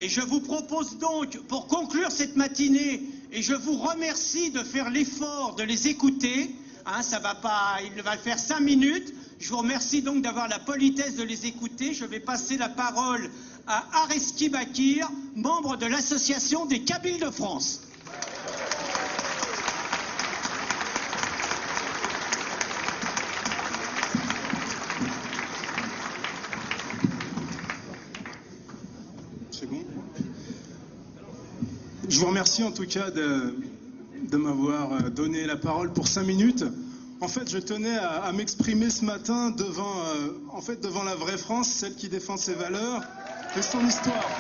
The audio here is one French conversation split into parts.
Et je vous propose donc, pour conclure cette matinée, et je vous remercie de faire l'effort de les écouter, hein, ça va pas, il va faire 5 minutes, je vous remercie donc d'avoir la politesse de les écouter. Je vais passer la parole à Areski Bakir, membre de l'Association des Kabyles de France. Je vous remercie en tout cas de m'avoir donné la parole pour 5 minutes. En fait, je tenais à m'exprimer ce matin devant la vraie France, celle qui défend ses valeurs et son histoire.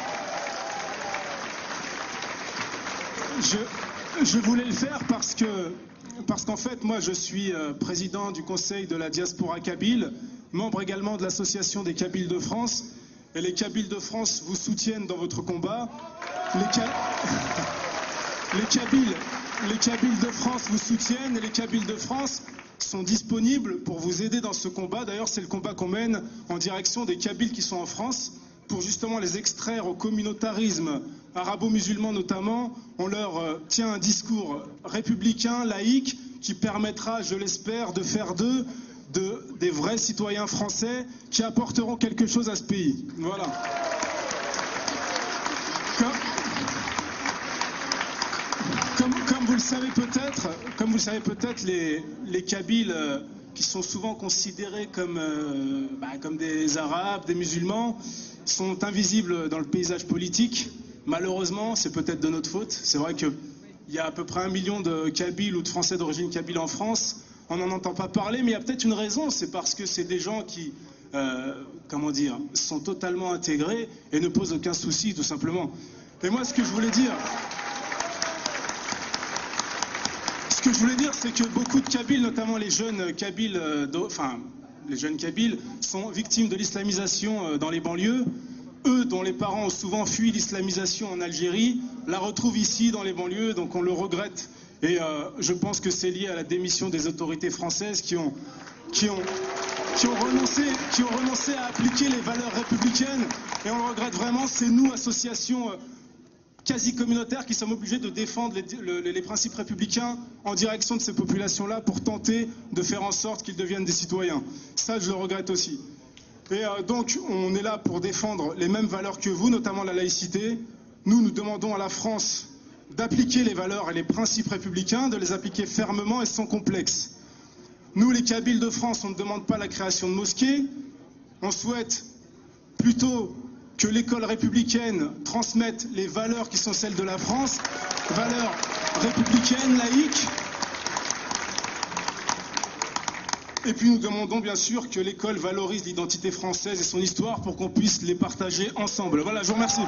Je voulais le faire parce qu'en fait, moi, je suis président du Conseil de la diaspora kabyle, membre également de l'Association des Kabyles de France. Et les Kabyles de France vous soutiennent dans votre combat. Les Kabyles de France vous soutiennent et les Kabyles de France sont disponibles pour vous aider dans ce combat. D'ailleurs, c'est le combat qu'on mène en direction des Kabyles qui sont en France pour justement les extraire au communautarisme arabo-musulman notamment. On leur tient un discours républicain, laïque, qui permettra, je l'espère, de faire d'eux des vrais citoyens français qui apporteront quelque chose à ce pays. Voilà. Comme vous le savez peut-être, les Kabyles qui sont souvent considérés comme des Arabes, des musulmans, sont invisibles dans le paysage politique. Malheureusement, c'est peut-être de notre faute. C'est vrai qu'il y a à peu près 1 million de Kabyles ou de Français d'origine kabyle en France. On n'en entend pas parler, mais il y a peut-être une raison. C'est parce que c'est des gens qui, sont totalement intégrés et ne posent aucun souci, tout simplement. Et moi, ce que je voulais dire, c'est que beaucoup de Kabyles, notamment les jeunes Kabyles, sont victimes de l'islamisation dans les banlieues. Eux, dont les parents ont souvent fui l'islamisation en Algérie, la retrouvent ici dans les banlieues, donc on le regrette. Et je pense que c'est lié à la démission des autorités françaises qui ont renoncé à appliquer les valeurs républicaines. Et on le regrette vraiment, c'est nous, associations quasi communautaires, qui sommes obligés de défendre les principes républicains en direction de ces populations-là pour tenter de faire en sorte qu'ils deviennent des citoyens. Ça, je le regrette aussi. Et donc, on est là pour défendre les mêmes valeurs que vous, notamment la laïcité. Nous demandons à la France d'appliquer les valeurs et les principes républicains, de les appliquer fermement et sans complexe. Nous, les Kabyles de France, on ne demande pas la création de mosquées. On souhaite plutôt que l'école républicaine transmette les valeurs qui sont celles de la France, valeurs républicaines, laïques. Et puis nous demandons bien sûr que l'école valorise l'identité française et son histoire pour qu'on puisse les partager ensemble. Voilà, je vous remercie.